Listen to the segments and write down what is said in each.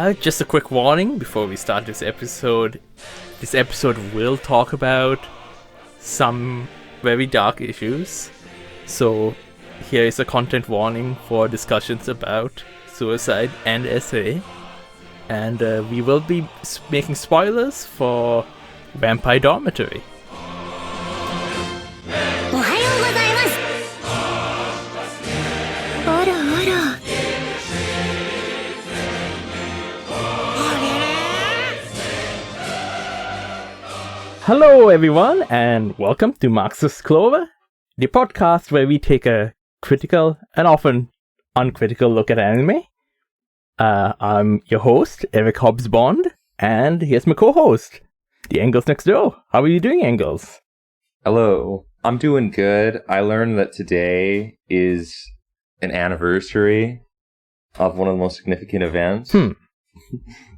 Just a quick warning before we start this episode. This episode will talk about some very dark issues. So here is a content warning for discussions about suicide and SA. And we will be making spoilers for Vampire Dormitory. Hello everyone, and welcome to Marxist Clover, the podcast where we take a critical and often uncritical look at anime. I'm your host, Eric Hobbs Bond, and here's my co-host, the Engels next door. How are you doing, Engels? Hello, I'm doing good. I learned that today is an anniversary of one of the most significant events.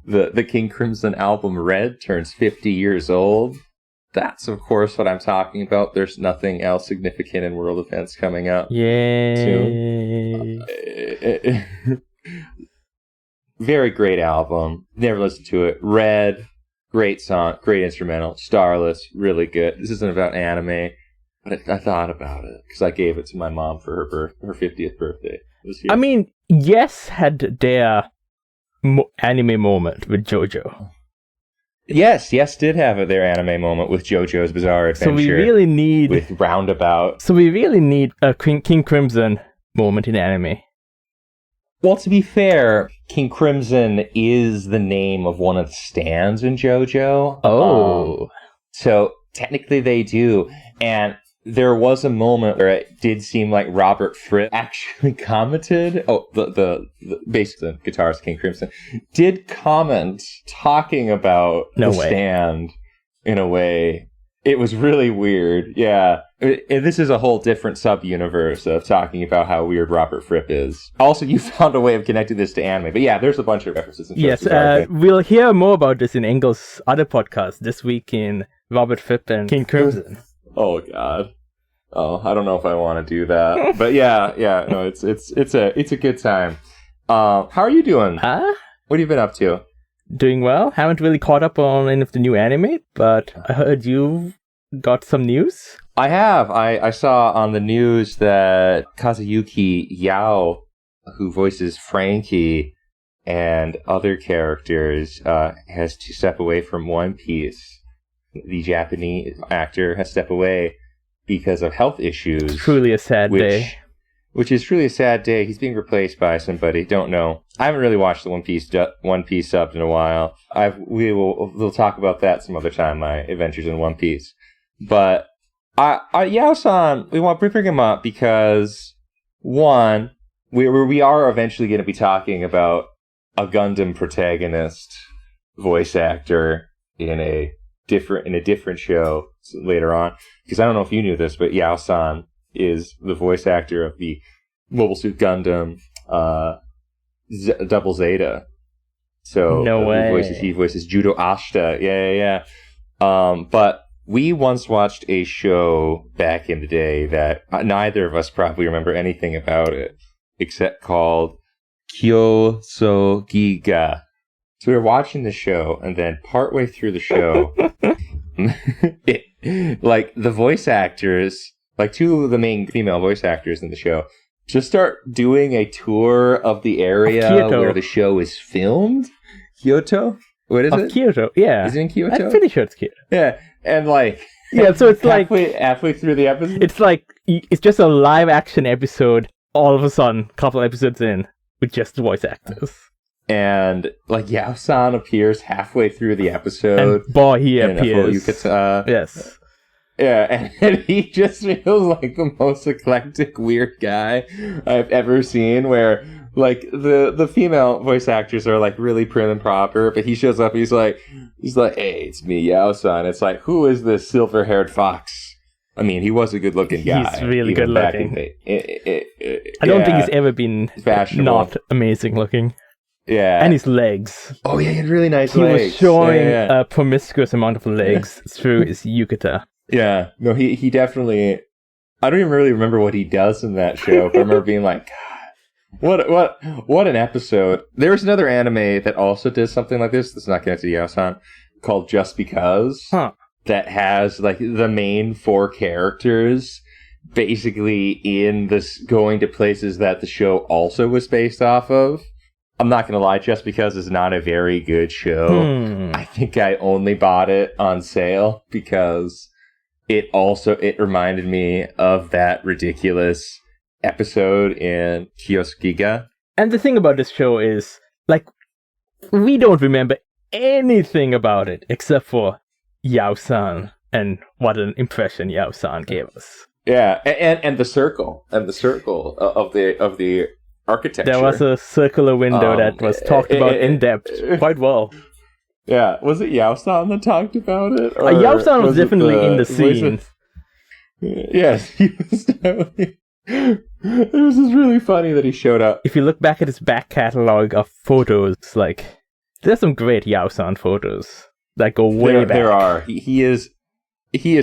The King Crimson album Red turns 50 years old. That's, of course, what I'm talking about. There's nothing else significant in world events coming up. Yay! Soon. Very great album. Never listened to it. Red, great song, great instrumental. Starless, really good. This isn't about anime, but I thought about it because I gave it to my mom for her 50th birthday. I mean, Yes had their anime moment with JoJo. Yes did have their anime moment with JoJo's Bizarre Adventure. So we really need with Roundabout. So we really need a King Crimson moment in anime. Well, to be fair, King Crimson is the name of one of the stands in JoJo. Oh. So technically they do. And there was a moment where it did seem like Robert Fripp actually commented. Oh, the basically the guitarist King Crimson did comment talking about stand in a way. It was really weird. Yeah. This is a whole different sub-universe of talking about how weird Robert Fripp is. Also, you found a way of connecting this to anime. But yeah, there's a bunch of references. Yes, we'll hear more about this in Engels' other podcast this week in Robert Fripp and King Crimson. Oh God. Oh, I don't know if I want to do that. But yeah, no, it's a good time. How are you doing? Huh? What have you been up to? Doing well. Haven't really caught up on any of the new anime, but I heard you got some news. I have. I saw on the news that Kazuyuki Yao, who voices Frankie and other characters, has to step away from One Piece. The Japanese actor has stepped away because of health issues. It's truly a sad day. Which is truly a sad day. He's being replaced by somebody. Don't know. I haven't really watched the One Piece subbed in a while. We'll talk about that some other time. My adventures in One Piece. But Yao-san, we want to bring him up because one, we are eventually going to be talking about a Gundam protagonist voice actor in a different show later on. Because I don't know if you knew this, but Yao-san is the voice actor of the Mobile Suit Gundam Double Zeta. So no way. He voices Judo Ashita. Yeah. But we once watched a show back in the day that neither of us probably remember anything about it, except called Kyousou Giga. So we were watching the show, and then partway through the show, the voice actors, like two of the main female voice actors in the show, just start doing a tour of the area where the show is filmed. Kyoto? What is it? Kyoto, yeah. Is it in Kyoto? I'm pretty sure it's Kyoto. Yeah, and so it's halfway through the episode. It's just a live action episode. All of a sudden, a couple episodes in, with just the voice actors. And Yao-san appears halfway through the episode. And boy, he appears. Yes. Yeah, and he just feels like the most eclectic, weird guy I've ever seen, where, the female voice actors are, really prim and proper, but he shows up, he's like, hey, it's me, Yao-san. It's like, who is this silver-haired fox? I mean, he was a good-looking guy. He's really good-looking. I don't think he's ever been not amazing-looking. Yeah. And his legs. Oh, yeah, he had really nice legs. He was showing a promiscuous amount of legs through his yukata. Yeah. No, he definitely... I don't even really remember what he does in that show, but I remember being like, God, What an episode. There's another anime that also does something like this. That's not connected to Yao-san, called Just Because. Huh. That has like the main four characters basically in this going to places that the show also was based off of. I'm not going to lie, Just Because is not a very good show. I think I only bought it on sale because it reminded me of that ridiculous episode in Kyousou Giga. And the thing about this show is, like, we don't remember anything about it except for Yao-san and what an impression Yao-san gave us. Yeah, and the circle of the architecture. There was a circular window that was talked about in depth quite well. Yeah, was it Yao-san that talked about it? Yao-san was definitely in the scene. Yes, he was definitely. It was just really funny that he showed up. If you look back at his back catalog of photos, like, there's some great Yao-san photos that go way back. There are. He is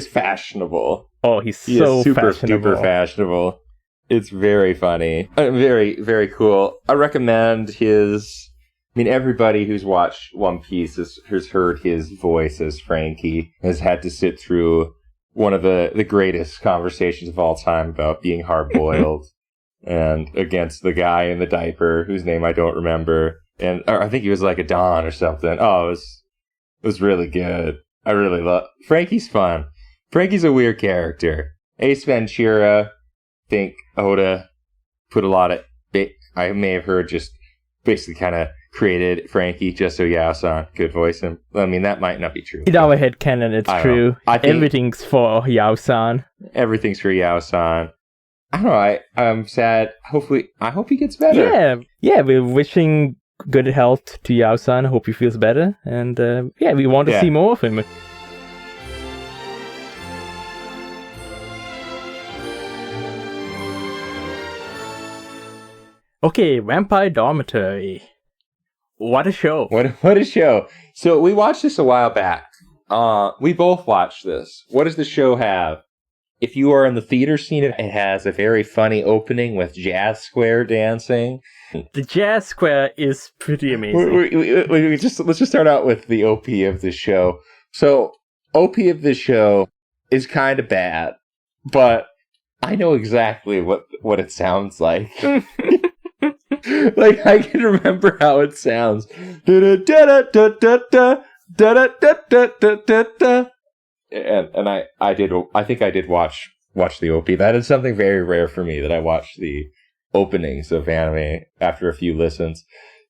fashionable. Oh, he's so super fashionable. Duper fashionable. It's very funny. Very, very cool. I recommend his... I mean, everybody who's watched One Piece has heard his voice as Frankie, has had to sit through one of the greatest conversations of all time about being hard-boiled and against the guy in the diaper whose name I don't remember. Or I think he was like a Don or something. Oh, it was really good. I really love... Frankie's fun. Frankie's a weird character. Ace Ventura, think Oda put a lot of... I may have heard just basically kind of created Frankie just so Yao-san could voice him. I mean, that might not be true. In our headcanon, it's true. Everything's for Yao-san. Everything's for Yao-san. I don't know. I'm sad. I hope he gets better. Yeah. We're wishing good health to Yao-san. I hope he feels better. And we want to see more of him. Okay, Vampire Dormitory. What a show. What a show. So we watched this a while back. We both watched this. What does the show have? If you are in the theater scene, it has a very funny opening with Jazz Square dancing. The Jazz Square is pretty amazing. Let's just start out with the OP of the show. So, OP of the show is kind of bad, but I know exactly what it sounds like. Like, I can remember how it sounds. And I think I did watch the OP. That is something very rare for me, that I watch the openings of anime after a few listens.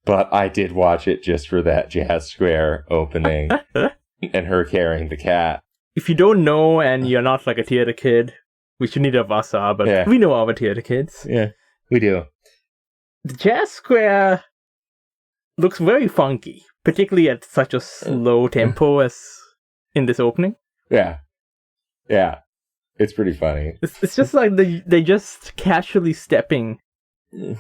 But I did watch it just for that Jazz Square opening and her carrying the cat. If you don't know and you're not like a theater kid, which neither of us are, but we know our theater kids. Yeah, we do. The Jazz Square looks very funky, particularly at such a slow tempo as in this opening. Yeah. It's pretty funny. It's just like they just casually stepping in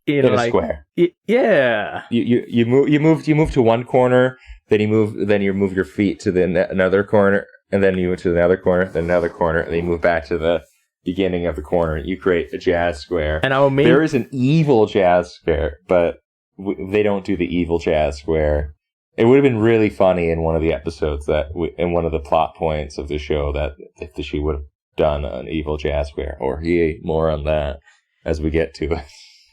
a square. Yeah. You move to one corner, then you move your feet to another corner, and then you move to another corner, then another corner, and then you move back to the beginning of the corner. You create a Jazz Square. And there is an evil Jazz Square, but they don't do the evil Jazz Square. It would have been really funny in one of the episodes in one of the plot points of the show that if she would have done an evil Jazz Square, or more on that as we get to it.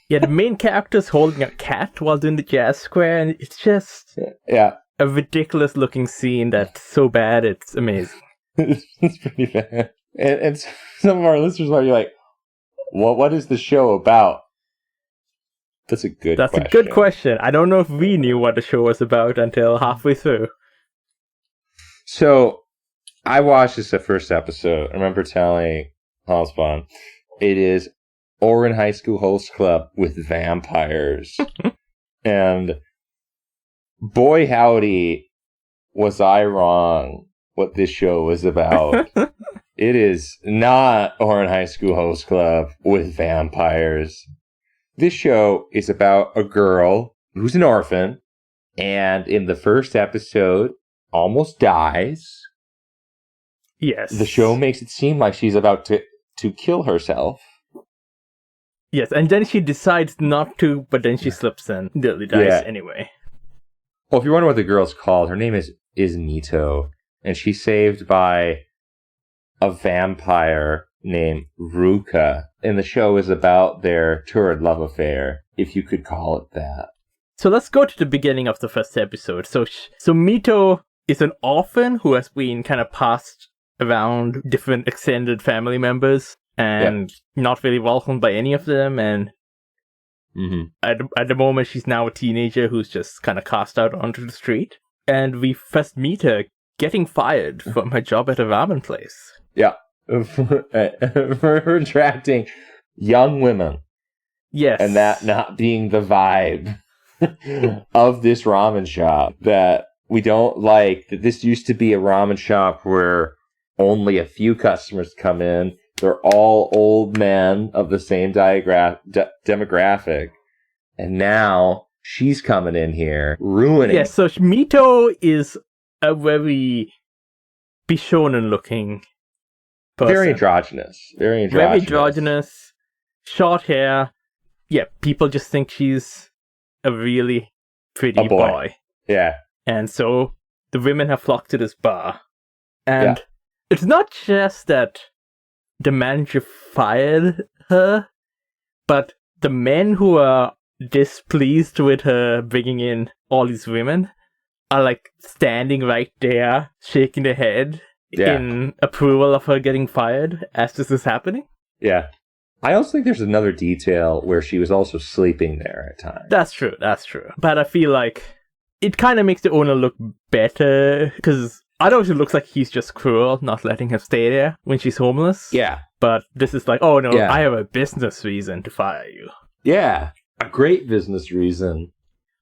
Yeah, the main character's holding a cat while doing the Jazz Square, and it's just a ridiculous looking scene that's so bad it's amazing. It's pretty bad. And some of our listeners might be like, what is the show about? That's a good question. I don't know if we knew what the show was about until halfway through. So, I watched this the first episode. I remember telling Hallspawn, it is Ouran High School Host Club with vampires. And boy howdy, was I wrong what this show was about. It is not Ouran High School Host Club with vampires. This show is about a girl who's an orphan, and in the first episode, almost dies. Yes. The show makes it seem like she's about to kill herself. Yes, and then she decides not to, but then she slips and nearly dies anyway. Well, if you're wondering what the girl's called, her name is Mito, and she's saved by a vampire named Ruka. And the show is about their torrid love affair, if you could call it that. So let's go to the beginning of the first episode. So Mito is an orphan who has been kind of passed around different extended family members and not really welcomed by any of them. And at the moment, she's now a teenager who's just kind of cast out onto the street. And we first meet her getting fired from her job at a ramen place. Yeah. For attracting young women. Yes. And that not being the vibe of this ramen shop that we don't like. That this used to be a ramen shop where only a few customers come in. They're all old men of the same demographic. And now she's coming in here, ruining. Yes, so Mito is a very Bishonen-looking person. Very androgynous. Very androgynous. Short hair. Yeah, people just think she's a really pretty boy. Yeah. And so the women have flocked to this bar. And it's not just that the manager fired her, but the men who are displeased with her bringing in all these women are like standing right there, shaking their head in approval of her getting fired as this is happening. Yeah. I also think there's another detail where she was also sleeping there at times. That's true. But I feel like it kind of makes the owner look better, because otherwise it looks like he's just cruel, not letting her stay there when she's homeless. Yeah. But this is like, oh no, I have a business reason to fire you. Yeah, a great business reason.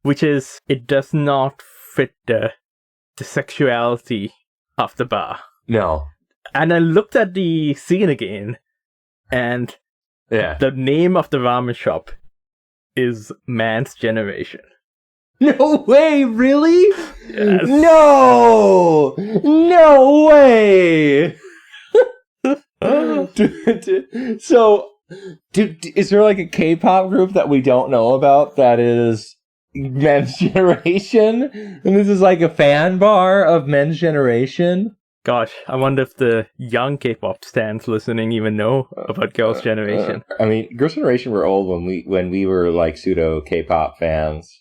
Which is, it does not fit the sexuality of the bar. No. And I looked at the scene again, and the name of the ramen shop is Man's Generation. No way, really? Yes. No way. So, is there like a K-pop group that we don't know about that is Men's Generation? And this is like a fan bar of Men's Generation? Gosh, I wonder if the young K-pop stans listening even know about Girls' Generation. I mean, Girls' Generation were old when we were like pseudo K-pop fans.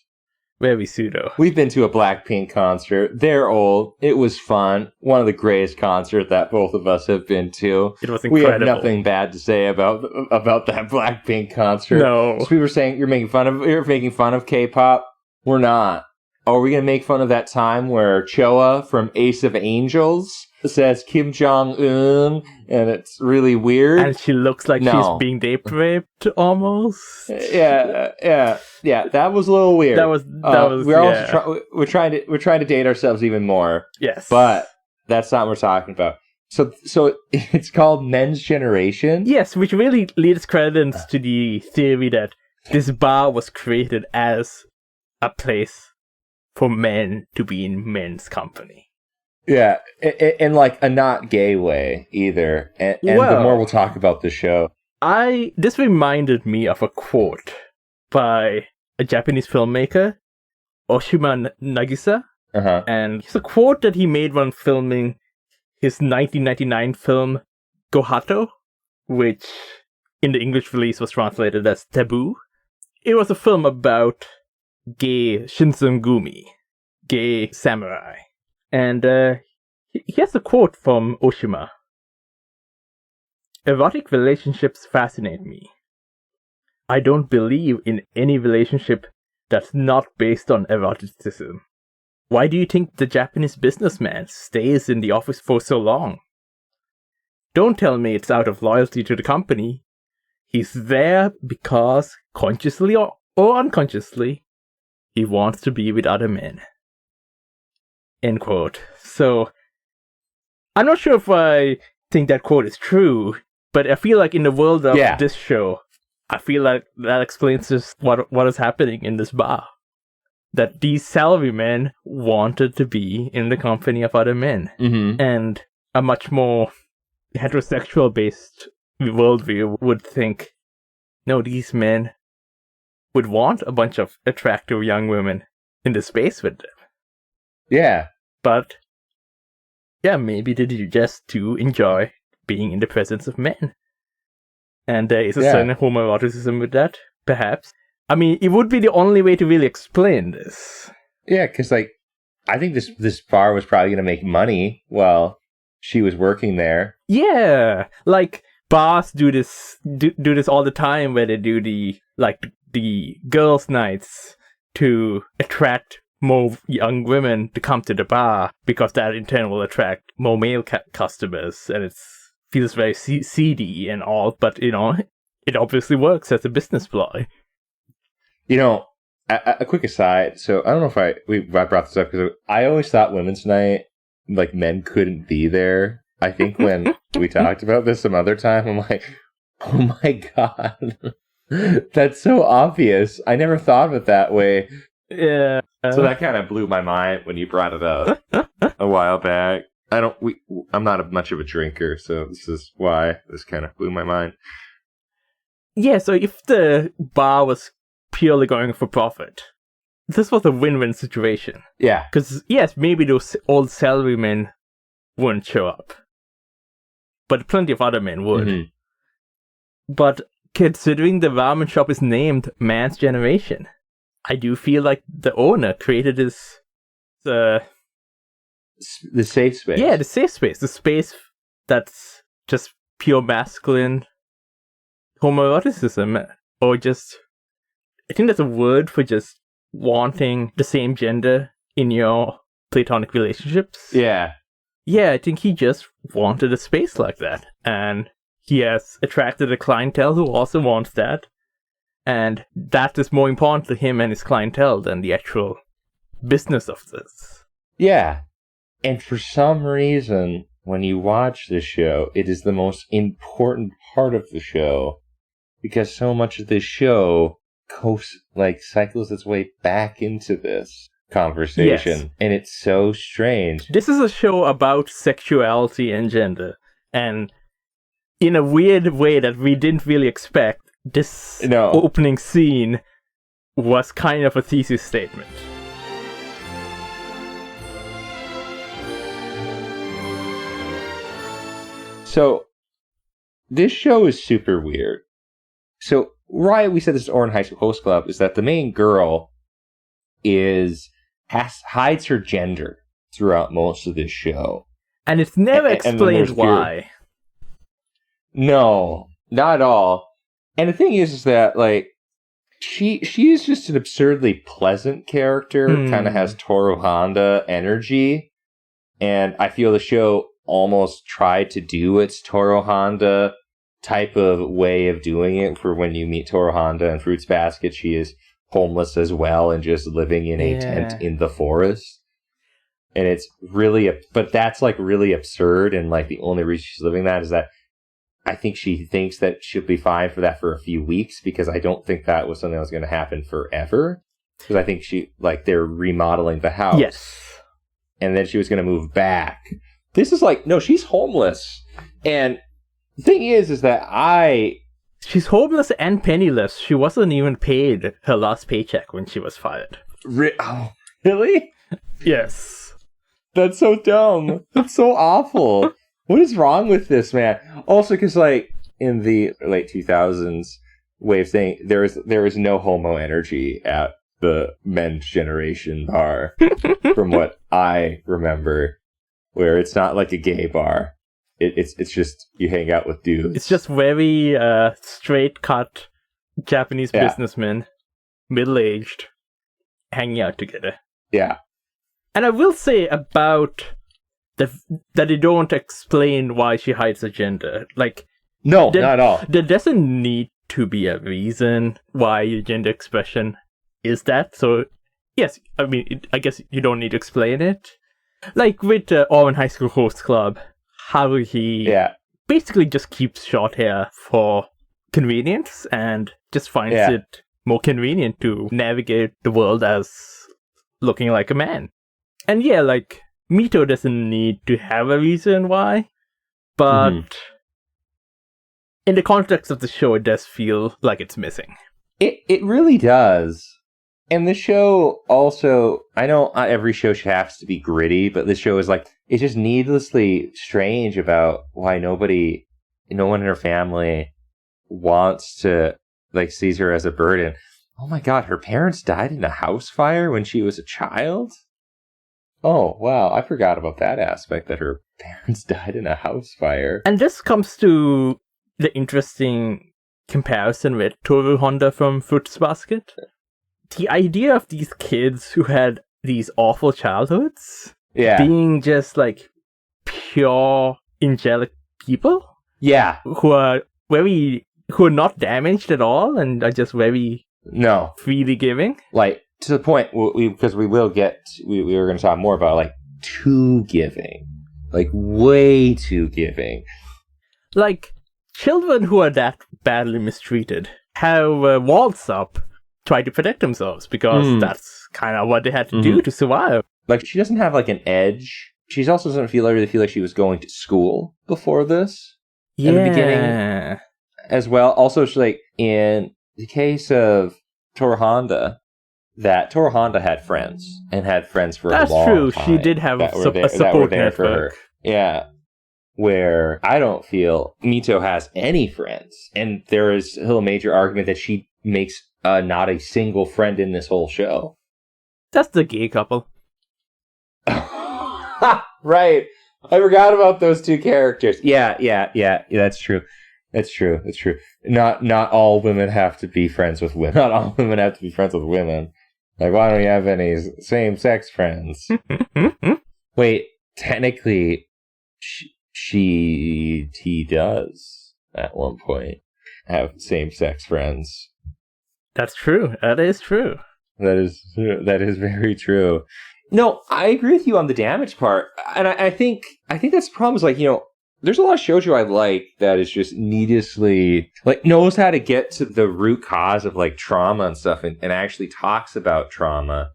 Very pseudo. We've been to a Blackpink concert. They're old. It was fun. One of the greatest concerts that both of us have been to. It was incredible. We have nothing bad to say about that Blackpink concert. No. So we were saying you're making fun of K-pop. We're not. Are we gonna make fun of that time where Choa from Ace of Angels says Kim Jong-un, and it's really weird? And she looks like she's being date raped almost. Yeah. That was a little weird. That was. We're trying to date ourselves even more. Yes, but that's not what we're talking about. So it's called Men's Generation. Yes, which really leads credence to the theory that this bar was created as a place for men to be in men's company. Yeah, in like a not gay way either. And the more we'll talk about the show. This reminded me of a quote by a Japanese filmmaker, Oshima Nagisa. And it's a quote that he made when filming his 1999 film, Gohato, which in the English release was translated as Taboo. It was a film about gay shinsengumi, gay samurai. And here's a quote from Oshima. "Erotic relationships fascinate me. I don't believe in any relationship that's not based on eroticism. Why do you think the Japanese businessman stays in the office for so long? Don't tell me it's out of loyalty to the company. He's there because, consciously or unconsciously, he wants to be with other men." End quote. So, I'm not sure if I think that quote is true, but I feel like in the world of this show, I feel like that explains just what is happening in this bar. That these salarymen wanted to be in the company of other men. Mm-hmm. And a much more heterosexual-based worldview would think no, these men would want a bunch of attractive young women in the space with them. Yeah. But, yeah, maybe they just do enjoy being in the presence of men. And there is a certain homoeroticism with that, perhaps. I mean, it would be the only way to really explain this. Yeah, because, like, I think this bar was probably going to make money while she was working there. Yeah, like, bars do this all the time, where they do the girls' nights to attract more young women to come to the bar, because that in turn will attract more male customers, and it feels very seedy and all, but, you know, it obviously works as a business ploy. You know, a quick aside, so I don't know if I brought this up, because I always thought women's night, like, men couldn't be there. I think when we talked about this some other time, I'm like, oh my god, that's so obvious. I never thought of it that way. Yeah. So that kind of blew my mind when you brought it up a while back. I'm not much of a drinker, so this is why this kind of blew my mind. Yeah, so if the bar was purely going for profit, this was a win-win situation. Yeah. Because, yes, maybe those old salarymen wouldn't show up, but plenty of other men would. Mm-hmm. But considering the ramen shop is named Man's Generation, I do feel like the owner created this... the safe space. Yeah, the safe space. The space that's just pure masculine homoeroticism. Or just... I think that's a word for just wanting the same gender in your platonic relationships. Yeah. Yeah, I think he just wanted a space like that. And he has attracted a clientele who also wants that. And that is more important to him and his clientele than the actual business of this. Yeah. And for some reason, when you watch this show, it is the most important part of the show. Because so much of this show cycles its way back into this conversation. Yes. And it's so strange. This is a show about sexuality and gender. And in a weird way that we didn't really expect, this opening scene was kind of a thesis statement. So, this show is super weird. So, why we said this is Ouran High School Host Club is that the main girl hides her gender throughout most of this show. And it's never explained why. No, not at all. And the thing is that, like, she is just an absurdly pleasant character, kind of has Toru Honda energy, and I feel the show almost tried to do its Toru Honda type of way of doing it for when you meet Toru Honda in Fruits Basket. She is homeless as well and just living in a tent in the forest. And it's really, but that's like really absurd, and like the only reason she's living that is that I think she thinks that she'll be fine for that for a few weeks, because I don't think that was something that was going to happen forever. Because I think they're remodeling the house. Yes. And then she was going to move back. This is like, no, she's homeless. And the thing is that she's homeless and penniless. She wasn't even paid her last paycheck when she was fired. Oh, really? Yes. That's so dumb. That's so awful. What is wrong with this, man? Also, because, like, in the late 2000s way of saying, there is no homo energy at the Men's Generation bar, from what I remember, where it's not like a gay bar. It's just you hang out with dudes. It's just very straight-cut Japanese businessmen, middle-aged, hanging out together. Yeah. And I will say about that they don't explain why she hides her gender. Like, no, not at all. There doesn't need to be a reason why your gender expression is that. So, yes, I mean, I guess you don't need to explain it. Like with Ouran High School Host Club, how he basically just keeps short hair for convenience and just finds it more convenient to navigate the world as looking like a man. And yeah, like, Mito doesn't need to have a reason why, but in the context of the show, it does feel like it's missing. It really does. And the show also, I know not every show has to be gritty, but this show is like, it's just needlessly strange about why no one in her family wants to, like, sees her as a burden. Oh my god, her parents died in a house fire when she was a child? Oh, wow, I forgot about that aspect, that her parents died in a house fire. And this comes to the interesting comparison with Toru Honda from Fruits Basket. The idea of these kids who had these awful childhoods being just like pure angelic people. Yeah. Who are not damaged at all and are just very freely giving. Like, to the point, because we were going to talk more about, like, too giving. Like, way too giving. Like, children who are that badly mistreated have walls up, try to protect themselves, because that's kind of what they had to do to survive. Like, she doesn't have, like, an edge. She also doesn't really feel like she was going to school before this. In the beginning as well. Also, she, like, in the case of Toru Honda, that Toru Honda had friends, and had friends for a long time. That's true. She did have a support network. For her. Yeah. Where I don't feel Mito has any friends. And there is still a major argument that she makes not a single friend in this whole show. That's the gay couple. Right. I forgot about those two characters. Yeah, that's true. That's true. Not all women have to be friends with women. Not all women have to be friends with women. Like, why don't you have any same-sex friends? Wait, technically, he does, at one point, have same-sex friends. That's true. That is true. That is very true. No, I agree with you on the damage part. And I think that's the problem is, like, you know, there's a lot of shoujo I like that is just needlessly, like, knows how to get to the root cause of, like, trauma and stuff, and actually talks about trauma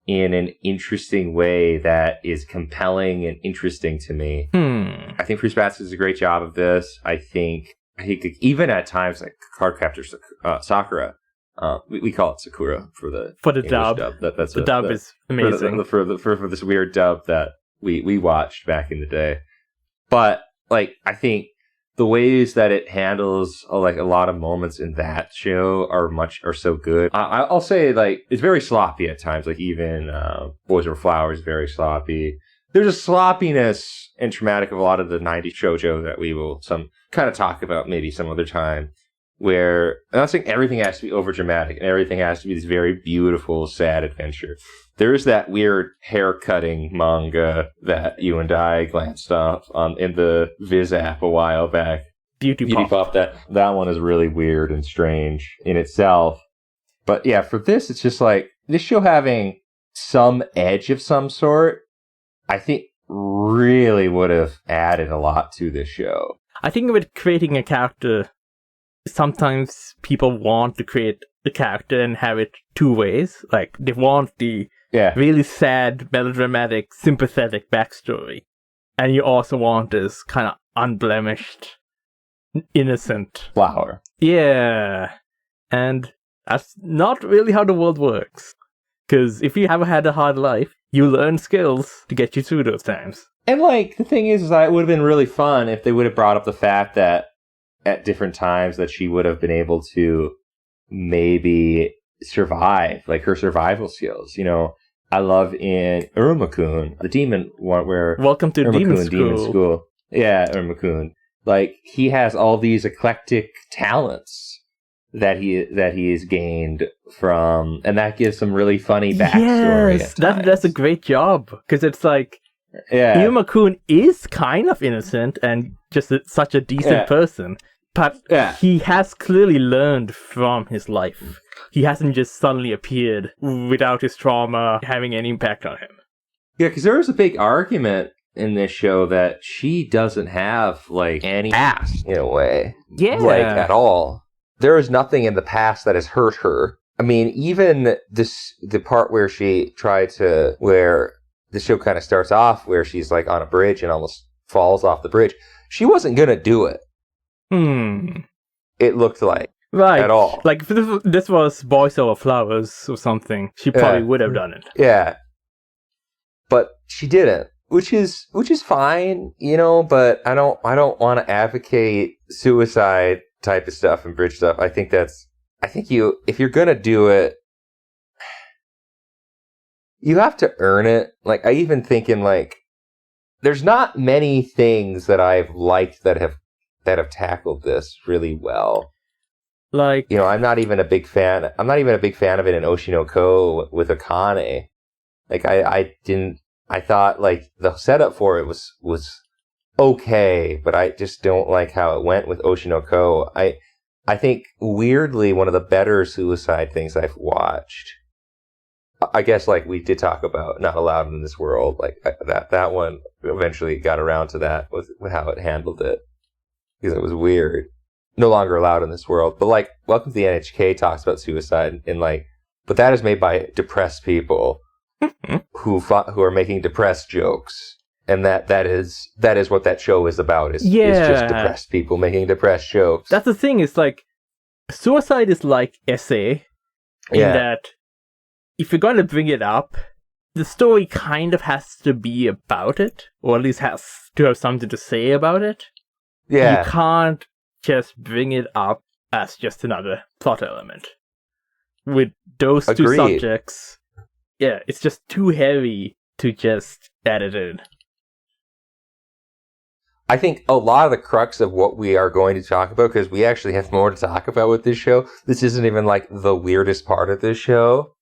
in an interesting way that is compelling and interesting to me. I think Fruits Basket does a great job of this. I think even at times, like Cardcaptor Sakura, we call it Sakura for the dub. That's the dub is amazing for this weird dub that we watched back in the day. But, like, I think the ways that it handles, like, a lot of moments in that show are so good. I'll say, like, it's very sloppy at times. Like, even Boys Over Flowers is very sloppy. There's a sloppiness and traumatic of a lot of the 90s shoujo that we will kind of talk about maybe some other time. Where I'm not saying everything has to be over dramatic and everything has to be this very beautiful, sad adventure. There's that weird hair cutting manga that you and I glanced off in the Viz app a while back. Beauty Pop. That one is really weird and strange in itself. But yeah, for this, it's just like this show having some edge of some sort, I think really would have added a lot to this show. I think with creating a character, sometimes people want to create a character and have it two ways. Like, they want the really sad, melodramatic, sympathetic backstory. And you also want this kind of unblemished, innocent flower. Yeah. And that's not really how the world works. Because if you haven't had a hard life, you learn skills to get you through those times. And, like, the thing is that it would have been really fun if they would have brought up the fact that at different times that she would have been able to maybe survive, like her survival skills. You know, I love in Uruma-kun, the demon one where Welcome to Demon School. Yeah, Uruma-kun. Like, he has all these eclectic talents that he has gained from, and that gives some really funny backstory. Yes, that's a great job, because it's like, Uruma-kun is kind of innocent and just such a decent person, but he has clearly learned from his life. He hasn't just suddenly appeared without his trauma having any impact on him. Yeah, because there is a big argument in this show that she doesn't have, like, any past, in a way. Yeah. Like, at all. There is nothing in the past that has hurt her. I mean, even the part where she tried to, where the show kind of starts off where she's, like, on a bridge and almost falls off the bridge. She wasn't going to do it. it looked like Right. at all. Like, if this was Boys Over Flowers or something, she probably would have done it. Yeah. But she didn't, which is fine, but I don't want to advocate suicide type of stuff and bridge stuff. I think if you're going to do it, you have to earn it. Like, I even thinking, like, there's not many things that I've liked that have tackled this really well. Like, I'm not even a big fan of it in Oshinoko with Akane. Like, I thought, like, the setup for it was okay, but I just don't like how it went with Oshinoko. I think, weirdly, one of the better suicide things I've watched, I guess, like, we did talk about Not Allowed in This World, like, that one eventually got around to that with how it handled it, because it was weird. No longer allowed in this world. But, like, Welcome to the NHK talks about suicide, and, like, but that is made by depressed people who are making depressed jokes. And that is what that show is about, is just depressed people making depressed jokes. That's the thing, is like, suicide is like essay, in that if you're going to bring it up, the story kind of has to be about it, or at least has to have something to say about it. Yeah. You can't just bring it up as just another plot element. With those two subjects, it's just too heavy to just add it in. I think a lot of the crux of what we are going to talk about, because we actually have more to talk about with this show, this isn't even, like, the weirdest part of this show.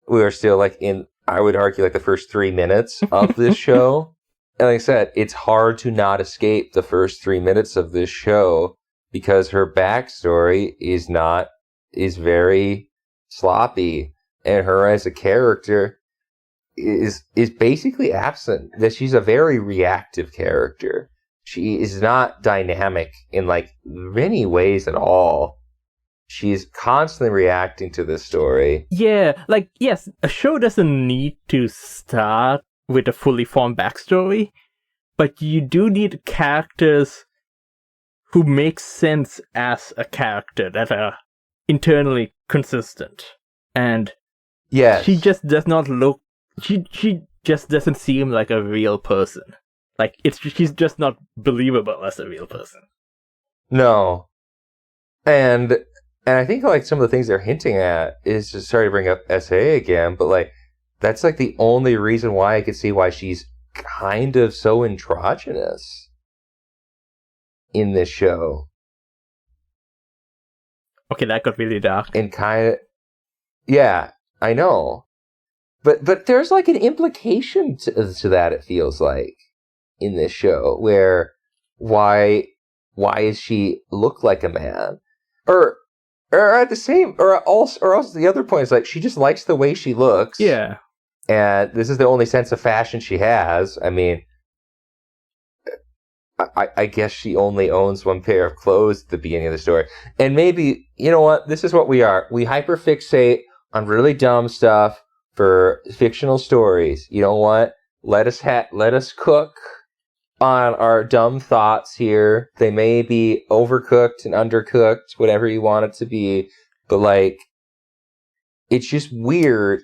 We are still, like, in, I would argue, like, the first 3 minutes of this show. And like I said, it's hard to not escape the first 3 minutes of this show, because her backstory is very sloppy, and her as a character is basically absent. That she's a very reactive character. She is not dynamic in, like, many ways at all. She's constantly reacting to this story. Yeah, like, yes, a show doesn't need to start with a fully formed backstory, but you do need characters who make sense as a character, that are internally consistent. And she just does not look... She just doesn't seem like a real person. Like, she's just not believable as a real person. No. And I think, like, some of the things they're hinting at is, just sorry to bring up SA again, but, like, that's, like, the only reason why I could see why she's kind of so androgynous in this show. Okay, that got really dark. And kind of... Yeah, I know. But there's, like, an implication to that, it feels like, in this show, where why does she look like a man? Or at the same, or also the other point is, like, she just likes the way she looks. Yeah. And this is the only sense of fashion she has. I mean, I guess she only owns one pair of clothes at the beginning of the story. And maybe, you know what, this is what we are. We hyperfixate on really dumb stuff for fictional stories. You know what? Let us cook on our dumb thoughts here. They may be overcooked and undercooked, whatever you want it to be, but, like, it's just weird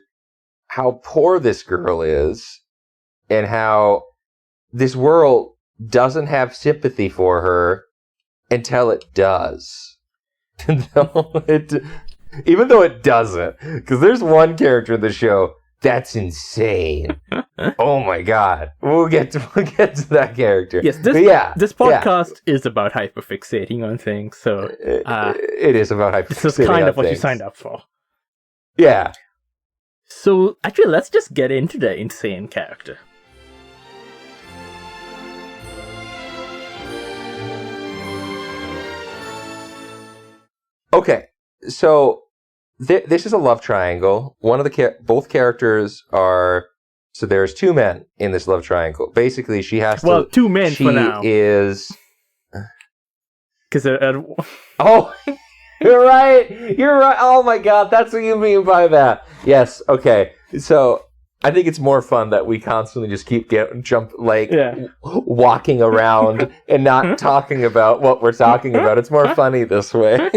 how poor this girl is, and how this world doesn't have sympathy for her until it does. Even though it doesn't, because there's one character in the show that's insane. Oh my god. We'll get to that character. Yes, this podcast is about hyperfixating on things, so it is about hyperfixating. This is kind of what you signed up for. Yeah. So actually, let's just get into the insane character. Okay, so this is a love triangle. One of the both characters are... So there's two men in this love triangle. Basically, she has to... Well, two men for now. She is... Because... Oh, you're right! You're right! Oh my god, that's what you mean by that. Yes, okay. So, I think it's more fun that we constantly just keep walking around and not talking about what we're talking about. It's more funny this way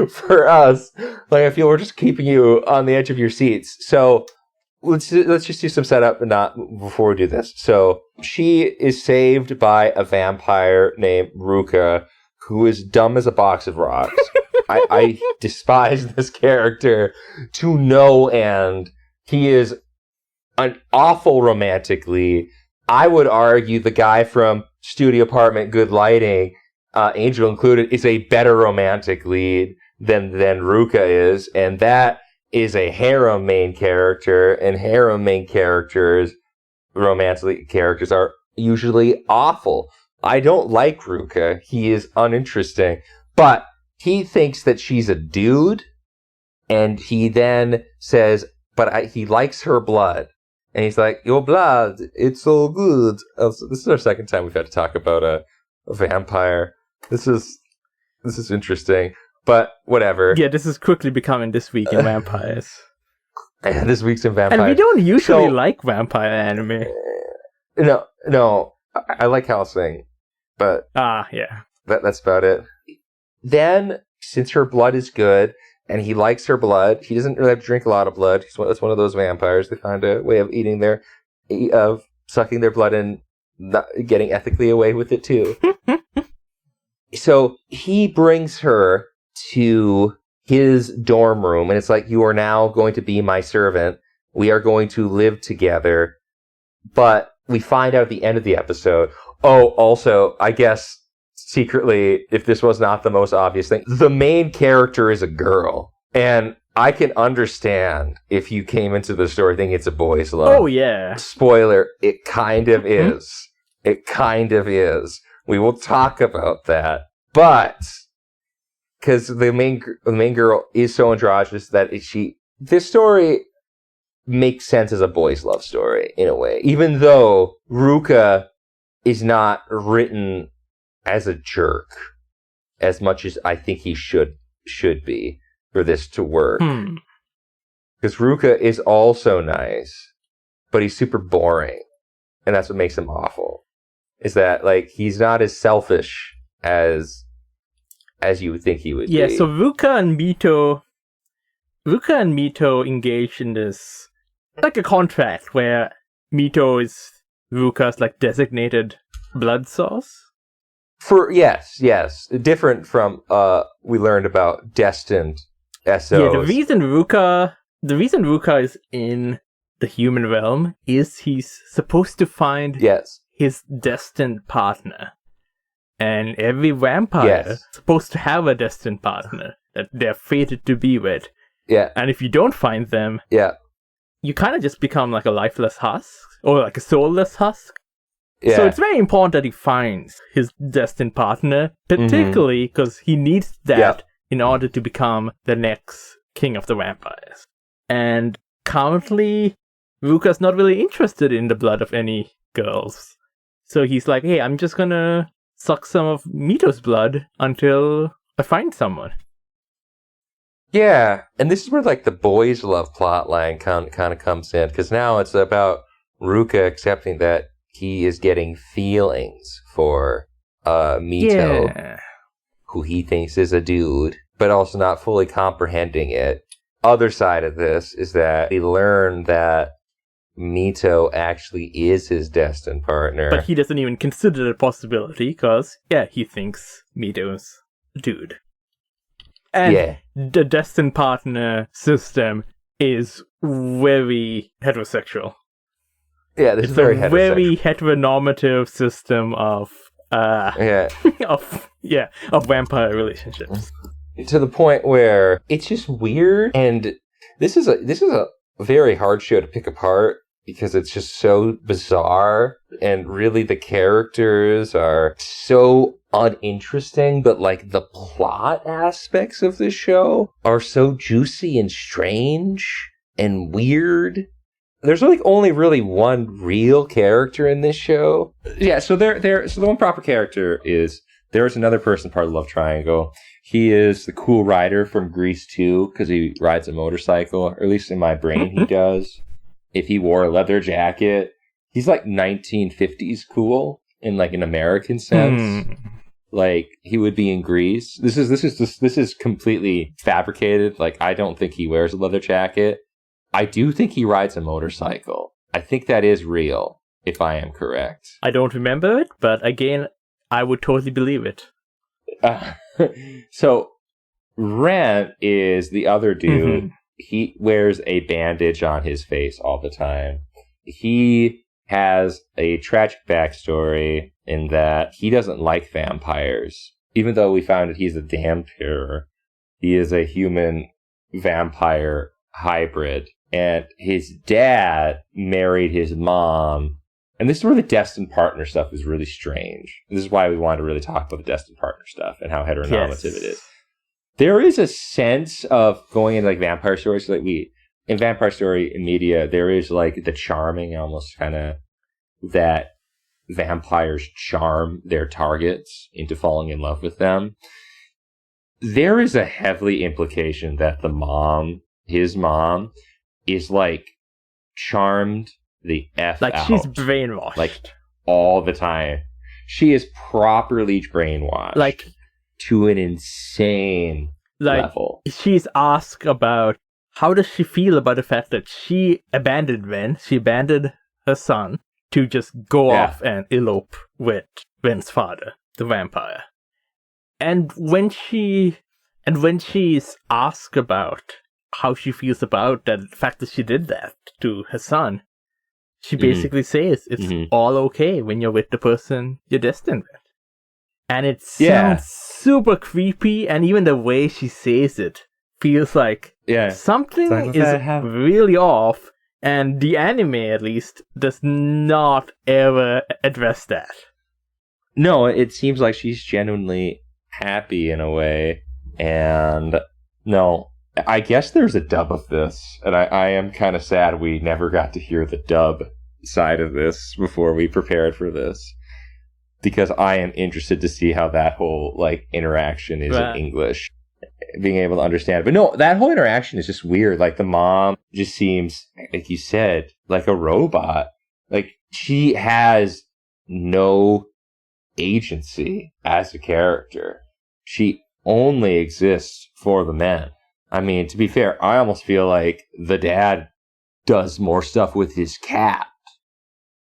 for us. Like, I feel we're just keeping you on the edge of your seats. So let's just do some setup before we do this. So she is saved by a vampire named Ruka, who is dumb as a box of rocks. I despise this character to no end. He is an awful romantic lead. I would argue the guy from Studio Apartment, Good Lighting, Angel Included, is a better romantic lead than Ruka is, and that is a harem main character, and harem main characters, romantic characters, are usually awful. I don't like Ruka. He is uninteresting, but he thinks that she's a dude, and he then says, he likes her blood. And he's like, your blood, it's so good. This is our second time we've had to talk about a vampire. This is interesting, but whatever. Yeah, this is quickly becoming This Week in Vampires. This Week's in Vampires. And we don't usually like vampire anime. No, I like Hellsing, but yeah, that's about it. Then, since her blood is good, and he likes her blood, he doesn't really have to drink a lot of blood. That's one of those vampires. They find a way of sucking their blood and not getting ethically away with it too. So he brings her to his dorm room, and it's like, you are now going to be my servant. We are going to live together. But we find out at the end of the episode, also, I guess, secretly, if this was not the most obvious thing, the main character is a girl. And I can understand if you came into the story thinking it's a boy's love. Oh, yeah. Spoiler, it kind of is. It kind of is. We will talk about that. But, because the main girl is so androgynous that this story makes sense as a boy's love story, in a way. Even though Ruka is not written as a jerk as much as I think he should be for this to work. Because Ruka is also nice, but he's super boring. And that's what makes him awful. Is that, like, he's not as selfish as you would think he would be. Yeah, so Ruka and Mito engage in this, like, a contract where Mito is Ruka's, like, designated blood source. Yes. Different from, we learned about destined SOs. Yeah, the reason Ruka is in the human realm is he's supposed to find his destined partner. And every vampire is supposed to have a destined partner that they're fated to be with. Yeah. And if you don't find them, you kind of just become like a lifeless husk, or like a soulless husk. Yeah. So it's very important that he finds his destined partner, particularly because he needs that in order to become the next king of the vampires. And currently, Ruka's not really interested in the blood of any girls. So he's like, hey, I'm just gonna suck some of Mito's blood until I find someone. Yeah, and this is where, like, the boys' love plotline kind of comes in, because now it's about Ruka accepting that he is getting feelings for Mito, who he thinks is a dude, but also not fully comprehending it. Other side of this is that he learned that Mito actually is his destined partner. But he doesn't even consider the possibility, because, he thinks Mito's a dude. And the destined partner system is very heterosexual. Yeah, this is very heterosexual. Very heteronormative system of of vampire relationships. To the point where it's just weird, and this is a very hard show to pick apart because it's just so bizarre, and really the characters are so uninteresting, but like the plot aspects of this show are so juicy and strange and weird. There's like only really one real character in this show. Yeah, so so the one proper character is, there's another person part of the Love Triangle. He is the cool rider from Grease 2 because he rides a motorcycle, or at least in my brain he does. if he wore a leather jacket. He's like 1950s cool in like an American sense. Like he would be in Greece. This is completely fabricated. Like I don't think he wears a leather jacket. I do think he rides a motorcycle. I think that is real, if I am correct. I don't remember it, but again, I would totally believe it. So Ren is the other dude. He wears a bandage on his face all the time. He has a tragic backstory in that he doesn't like vampires. Even though we found that he's a vampire, he is a human vampire hybrid. And his dad married his mom. And this is where the destined partner stuff is really strange. This is why we wanted to really talk about the destined partner stuff and how heteronormative it is. There is a sense of going into like vampire stories, like in vampire story in media, there is like the charming, almost kind of that vampires charm their targets into falling in love with them. There is a heavily implication that his mom, is like charmed the F like out. She's brainwashed. Like all the time. She is properly brainwashed. Like to an insane level. She's asked about how does she feel about the fact that she abandoned Ren, she abandoned her son to just go off and elope with Ren's father, the vampire. And when she's asked about how she feels about the fact that she did that to her son, she basically says it's all okay when you're with the person you're destined with. And it sounds super creepy, and even the way she says it feels like something is really off, and the anime, at least, does not ever address that. No, it seems like she's genuinely happy in a way, and no, I guess there's a dub of this, and I am kind of sad we never got to hear the dub side of this before we prepared for this, because I am interested to see how that whole like interaction is in English, being able to understand. But no, that whole interaction is just weird. Like the mom just seems, like you said, like a robot. Like she has no agency as a character. She only exists for the men. I mean, to be fair, I almost feel like the dad does more stuff with his cat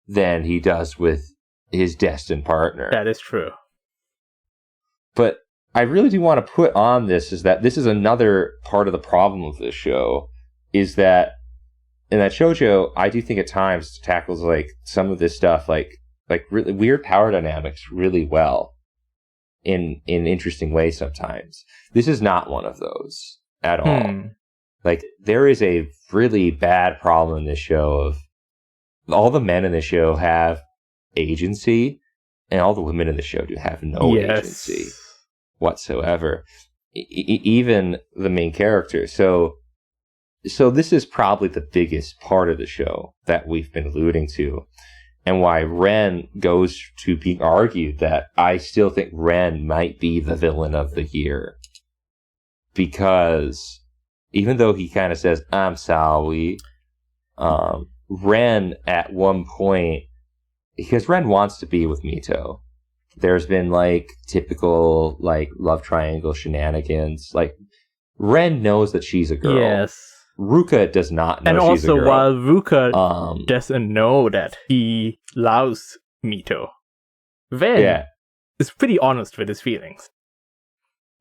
than he does with his destined partner. That is true. But I really do want to put on this is that this is another part of the problem of this show, is that in that JoJo, I do think at times tackles like some of this stuff, like really weird power dynamics really well in interesting ways sometimes. This is not one of those at all. Like there is a really bad problem in this show of all the men in the show have agency, and all the women in the show do have no agency whatsoever. Even the main character. So this is probably the biggest part of the show that we've been alluding to, and why Ren goes to being argued that I still think Ren might be the villain of the year, because even though he kind of says I'm sorry, Ren at one point, because Ren wants to be with Mito, there's been like typical like love triangle shenanigans. Like Ren knows that she's a girl. Yes. Ruka does not know and she's a girl. And also, while Ruka doesn't know that he loves Mito, Ren is pretty honest with his feelings.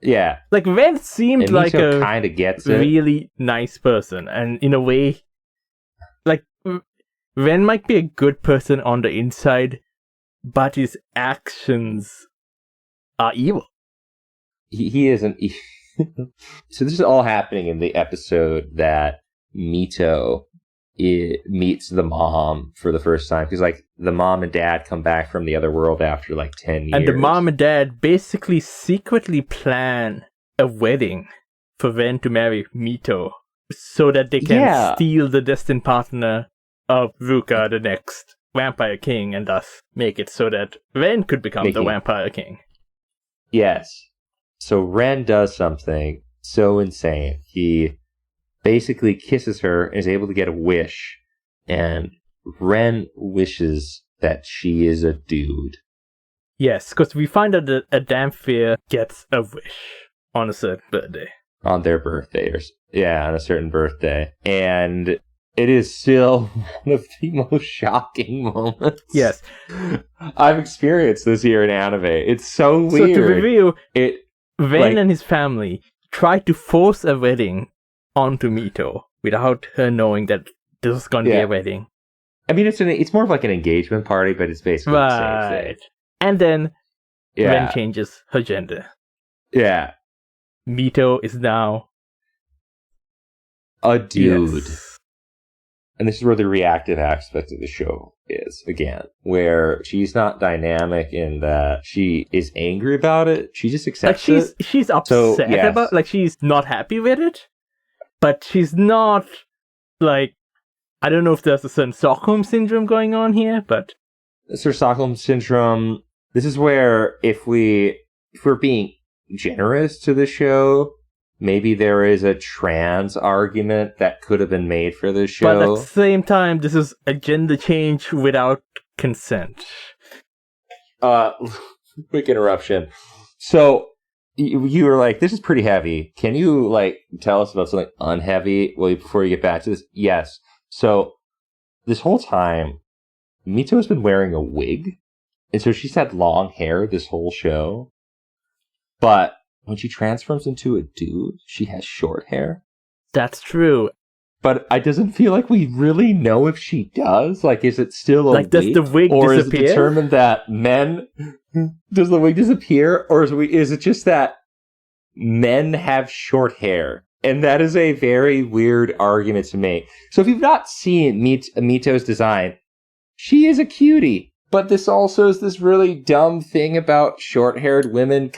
Yeah. Like Ren seemed like a kind of gets really nice person, and in a way, like Ren might be a good person on the inside, but his actions are evil. He isn't. So this is all happening in the episode that Mito meets the mom for the first time, because like the mom and dad come back from the other world after like 10 years. And the mom and dad basically secretly plan a wedding for Ren to marry Mito, so that they can steal the destined partner of Ruka, the next Vampire King, and thus make it so that Ren could become the Vampire King. Yes. So Ren does something so insane. He basically kisses her and is able to get a wish and Ren wishes that she is a dude. Yes, because we find out that a Dhampir gets a wish on a certain birthday. On their birthday, on a certain birthday. And it is still one of the most shocking moments. Yes. I've experienced this here in anime. It's so weird. So to review, Ren and his family tried to force a wedding onto Mito without her knowing that this was going to be a wedding. I mean, it's more of like an engagement party, but it's basically the same thing. And then Ren changes her gender. Yeah. Mito is now a dude. Yes. And this is where the reactive aspect of the show is, again, where she's not dynamic in that she is angry about it. She just accepts it. She's upset about, like, she's not happy with it, but she's not, like, I don't know if there's a certain Stockholm syndrome going on here, but... Sir Stockholm syndrome, this is where if we're being generous to the show, maybe there is a trans argument that could have been made for this show. But at the same time, this is a gender change without consent. Quick interruption. So, you were like, this is pretty heavy. Can you, like, tell us about something unheavy before you get back to this? Yes. So, this whole time, Mito has been wearing a wig. And so she's had long hair this whole show. But when she transforms into a dude, she has short hair. That's true. But it doesn't feel like we really know if she does. Like, is it still a wig? Does the wig or disappear? Is it determined that men... Does the wig disappear? Or is it just that men have short hair? And that is a very weird argument to make. So if you've not seen Mito's design, she is a cutie. But this also is this really dumb thing about short-haired women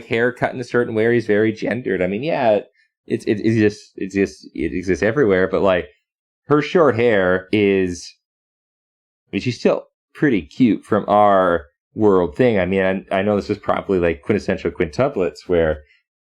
hair cut in a certain way is very gendered. I mean, yeah, it exists everywhere, but like her short hair is, I mean, she's still pretty cute from our world thing. I mean, I know this is probably like quintessential quintuplets where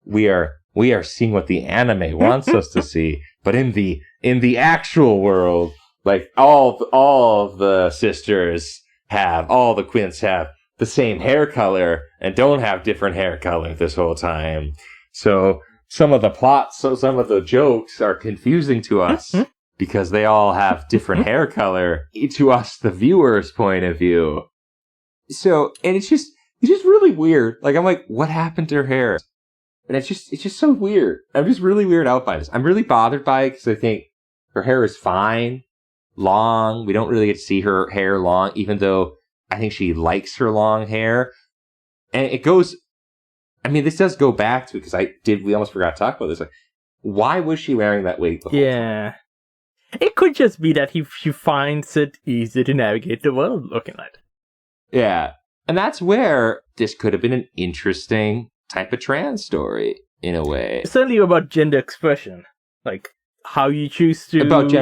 we are seeing what the anime wants us to see, but in the actual world, like all of the sisters all the quints have the same hair color and don't have different hair color this whole time. So some of the jokes are confusing to us because they all have different hair color to us, the viewer's point of view. So, and it's just really weird. Like, I'm like, what happened to her hair? And it's just so weird. I'm just really weirded out by this. I'm really bothered by it because I think her hair is fine. Long. We don't really get to see her hair long, even though I think she likes her long hair. And it goes, I mean, this does go back to, because we almost forgot to talk about this. Like, why was she wearing that wig the whole time? It could just be that she finds it easy to navigate the world looking like it. Yeah. And that's where this could have been an interesting type of trans story, in a way. Certainly about gender expression. Like, how you choose to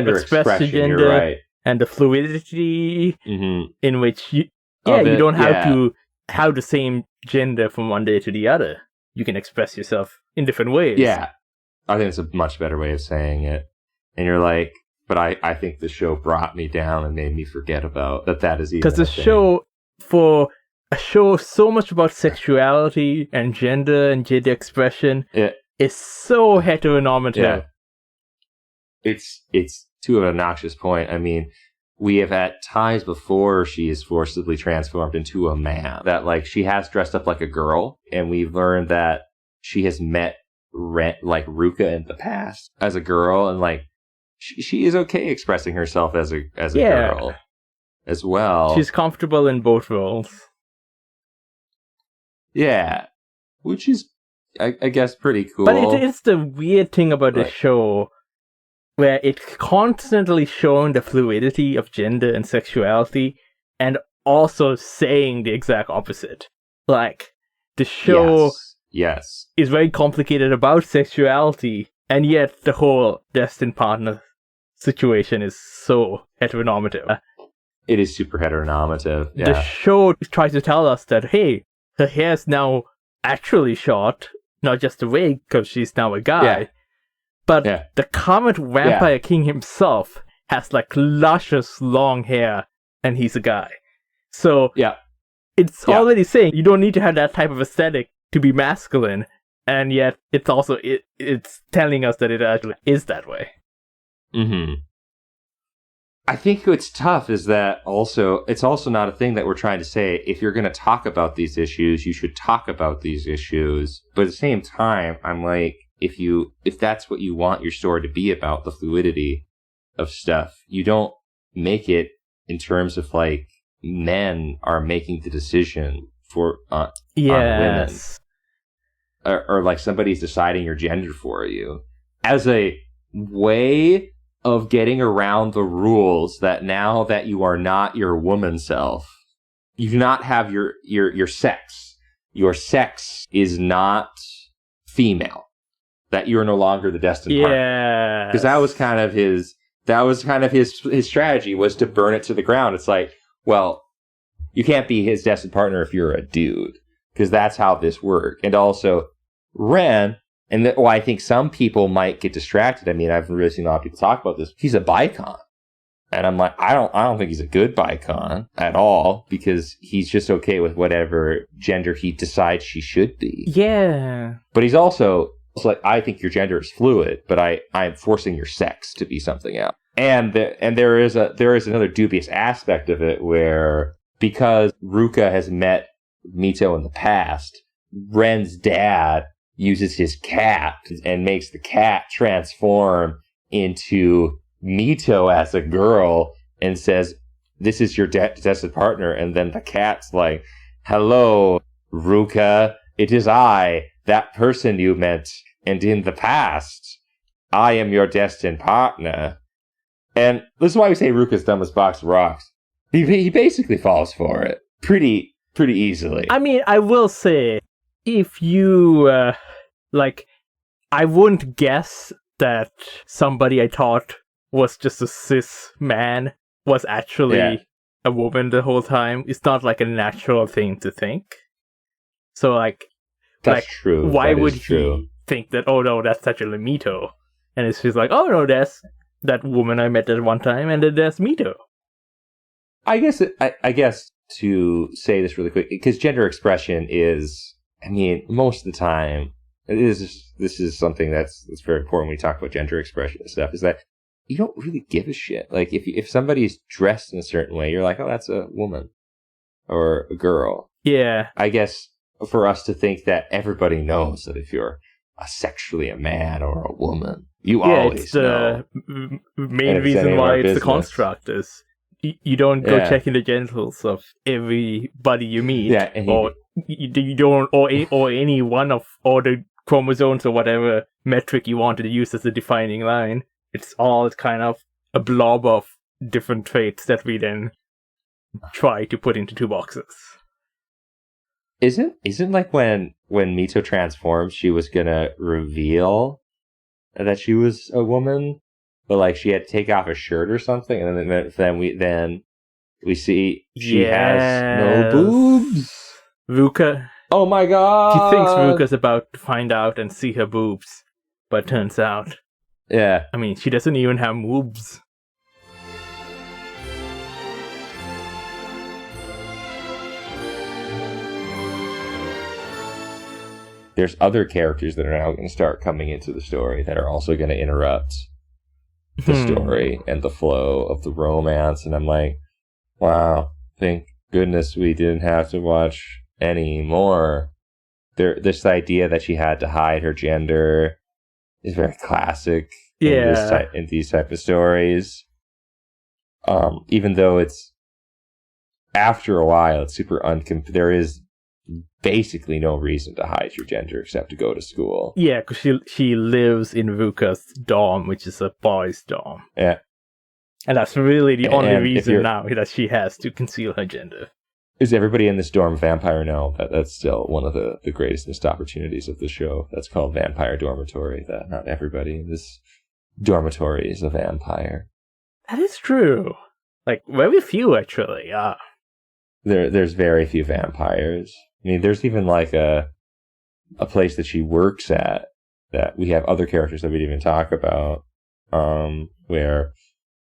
express your gender, right. And the fluidity in which you don't have to have the same gender from one day to the other. You can express yourself in different ways. Yeah, I think it's a much better way of saying it. And you're like, but I think the show brought me down and made me forget about that is even because the show, for a show so much about sexuality and gender expression, is so heteronormative. Yeah. It's to an obnoxious point. I mean, we have at times before she is forcibly transformed into a man that, like, she has dressed up like a girl, and we've learned that she has met Ruka in the past as a girl, and like she is okay expressing herself as a girl as well. She's comfortable in both roles. Yeah, which is I guess pretty cool. But it's the weird thing about the show, where it's constantly showing the fluidity of gender and sexuality, and also saying the exact opposite. Like, the show is very complicated about sexuality, and yet the whole destined partner situation is so heteronormative. It is super heteronormative. Yeah. The show tries to tell us that, hey, her hair's now actually short, not just a wig, because she's now a guy. Yeah. But the comet Vampire King himself has like luscious long hair and he's a guy. So it's already saying you don't need to have that type of aesthetic to be masculine, and yet it's also it's telling us that it actually is that way. Mm-hmm. I think what's tough is that it's also not a thing that we're trying to say, if you're going to talk about these issues, you should talk about these issues. But at the same time, I'm like, if that's what you want your story to be about, the fluidity of stuff, you don't make it in terms of like men are making the decision on women. Or like somebody's deciding your gender for you. As a way of getting around the rules that now that you are not your woman self, you do not have your sex. Your sex is not female. That you are no longer the destined partner. Because that was kind of his strategy, was to burn it to the ground. It's like, well, you can't be his destined partner if you're a dude, because that's how this worked. And also, Ren, I think some people might get distracted. I mean, I've really seen a lot of people talk about this. He's a bicon. And I'm like, I don't think he's a good bicon at all, because he's just okay with whatever gender he decides she should be. Yeah. But he's also like, I think your gender is fluid, but I'm forcing your sex to be something else. And there is another dubious aspect of it where, because Ruka has met Mito in the past, Ren's dad uses his cat and makes the cat transform into Mito as a girl and says, "This is your destined partner." And then the cat's like, "Hello, Ruka. It is I, that person you met, and in the past, I am your destined partner." And this is why we say Ruka's dumbest box of rocks. He basically falls for it pretty easily. I mean, I will say, if you I wouldn't guess that somebody I thought was just a cis man was actually a woman the whole time. It's not like a natural thing to think. So that's true. Why would he think that? Oh no, that's actually Mito, and it's just like, oh no, that's that woman I met at one time, and then there's Mito. I guess to say this really quick, because gender expression is, I mean, most of the time, this is something that's very important when we talk about gender expression and stuff, is that you don't really give a shit. Like, if somebody's dressed in a certain way, you're like, oh, that's a woman or a girl. Yeah. I guess for us to think that everybody knows that if you're sexually a man or a woman, you always know. The main reason why it's the construct is you don't go checking the genitals of everybody you meet, or you don't, or any one of all the chromosomes or whatever metric you want to use as a defining line. It's all kind of a blob of different traits that we then try to put into two boxes. Isn't like when Mito transformed, she was gonna reveal that she was a woman, but like she had to take off a shirt or something, and then we see she has no boobs. Ruka. Oh my god! She thinks Ruka's about to find out and see her boobs, but turns out, I mean, she doesn't even have boobs. There's other characters that are now going to start coming into the story that are also going to interrupt the story and the flow of the romance. And I'm like, wow, thank goodness we didn't have to watch any more. This idea that she had to hide her gender is very classic in these type of stories. Even though it's, after a while, it's super there is basically no reason to hide your gender except to go to school. Yeah, because she lives in Ruka's dorm, which is a boys' dorm. Yeah. And that's really the only reason now that she has to conceal her gender. Is everybody in this dorm vampire? No, that's still one of the greatest missed opportunities of the show. That's called Vampire Dormitory. That not everybody in this dormitory is a vampire. That is true. Like, very few, actually. There's very few vampires. I mean, there's even like a place that she works at that we have other characters that we didn't even talk about, where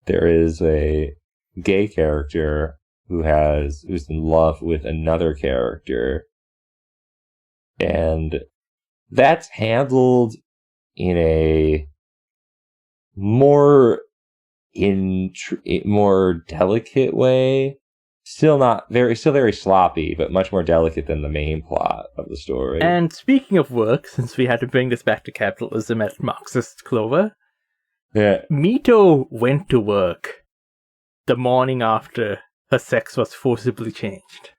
there is a gay character who's in love with another character, and that's handled in a more delicate way. Still very sloppy, but much more delicate than the main plot of the story. And speaking of work, since we had to bring this back to capitalism at Marxist Clover, yeah, Mito went to work the morning after her sex was forcibly changed.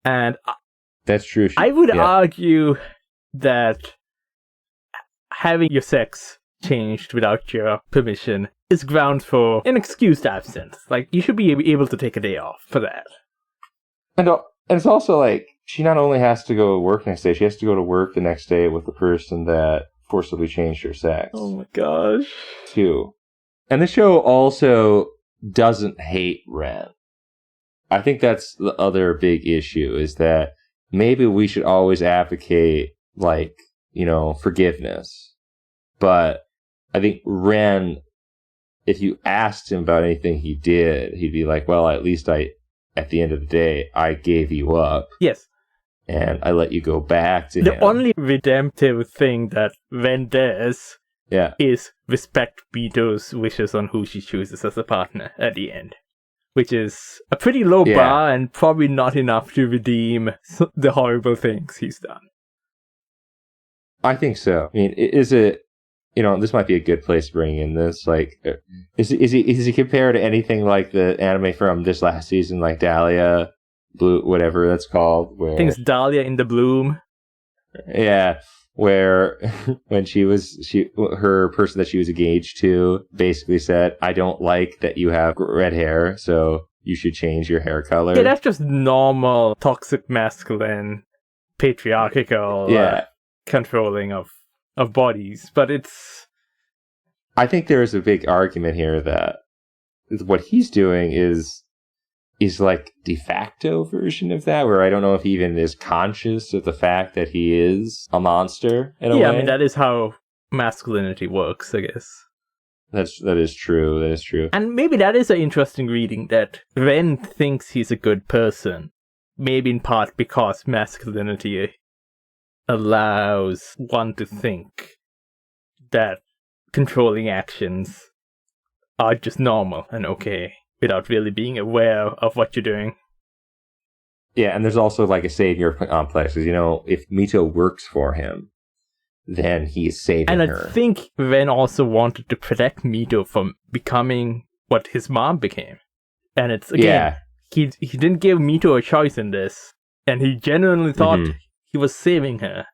And that's true. I would argue that having your sex changed without your permission is grounds for an excused absence. Like, you should be able to take a day off for that. And it's also like, she not only has to go to work next day, she has to go to work the next day with the person that forcibly changed her sex. Oh my gosh. Too. And the show also doesn't hate Ren. I think that's the other big issue, is that maybe we should always advocate, like, forgiveness. But I think Ren, if you asked him about anything he did, he'd be like, well, at least at the end of the day, I gave you up. Yes. And I let you go back to him. The only redemptive thing that Ren does is respect Mito's wishes on who she chooses as a partner at the end. Which is a pretty low bar and probably not enough to redeem the horrible things he's done. I think so. I mean, is it... this might be a good place to bring in this. Like, is he compared to anything like the anime from this last season, like Dahlia, Blue, whatever that's called? Where, I think it's Dahlia in the Bloom. Yeah, where when her person that she was engaged to basically said, "I don't like that you have red hair, so you should change your hair color." Yeah, that's just normal toxic masculine, patriarchal, controlling of bodies, but it's... I think there is a big argument here that what he's doing is like de facto version of that, where I don't know if he even is conscious of the fact that he is a monster in a way. Yeah, I mean, that is how masculinity works, I guess. That is true. That is true. And maybe that is an interesting reading, that Ren thinks he's a good person. Maybe in part because masculinity allows one to think that controlling actions are just normal and okay without really being aware of what you're doing. Yeah, and there's also like a savior complex. If Mito works for him, then he's saving her. And I think Ren also wanted to protect Mito from becoming what his mom became. And it's, again, he didn't give Mito a choice in this. And he genuinely thought he was saving her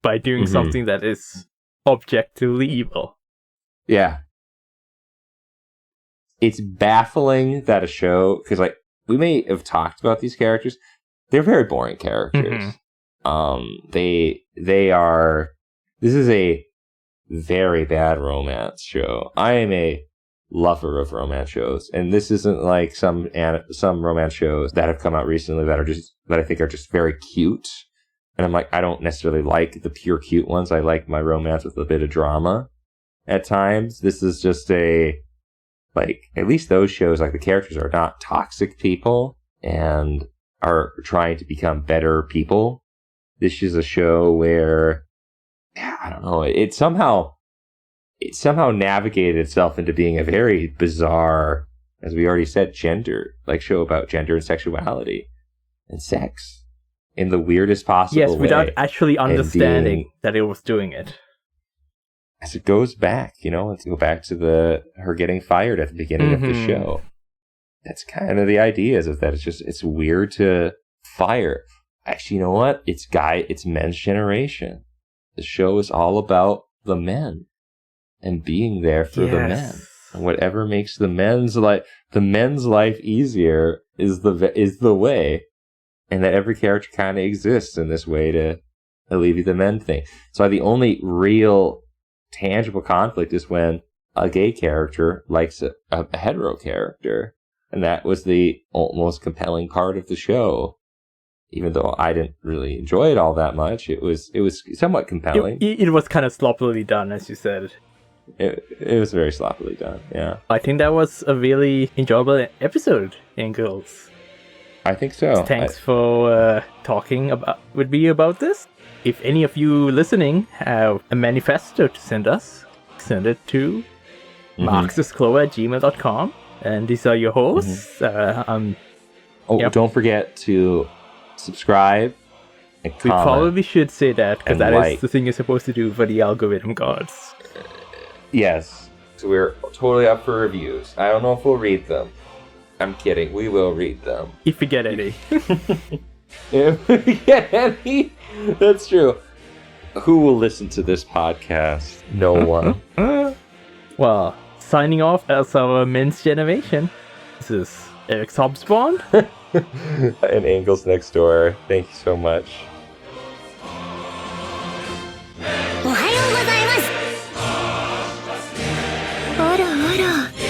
by doing something that is objectively evil. Yeah. It's baffling that a show, because like we may have talked about these characters, they're very boring characters. They are. This is a very bad romance show. I am a lover of romance shows, and this isn't like some romance shows that have come out recently that I think are just very cute. And I'm like, I don't necessarily like the pure cute ones. I like my romance with a bit of drama at times. This is just at least those shows, like the characters are not toxic people and are trying to become better people. This is a show where, I don't know, it somehow navigated itself into being a very bizarre, as we already said, show about gender and sexuality and sex in the weirdest possible way. Yes, without actually understanding that it was doing it. As it goes back, let's go back to her getting fired at the beginning of the show. That's kind of the ideas of that. It's weird to fire. Actually, you know what? It's men's generation. The show is all about the men and being there for the men. And whatever makes the men's life easier is the way. And that every character kind of exists in this way to alleviate the men thing. So the only real tangible conflict is when a gay character likes a hetero character. And that was the most compelling part of the show. Even though I didn't really enjoy it all that much, it was somewhat compelling. It was kind of sloppily done, as you said. It was very sloppily done. Yeah, I think that was a really enjoyable episode, Angles. I think so. Thanks for talking with me about this. If any of you listening have a manifesto to send us, send it to marxisclover@gmail.com. And these are your hosts. Don't forget to subscribe and comment. We probably should say that, because that like. is the thing you're supposed to do for the algorithm gods. Yes. So we're totally up for reviews. I don't know if we'll read them. I'm kidding. We will read them. If we get any. If we get any? That's true. Who will listen to this podcast? No one. Well, signing off as our men's generation. This is Eric Sobspawn. And Angles Next Door. Thank you so much. おはようございます。あらあら。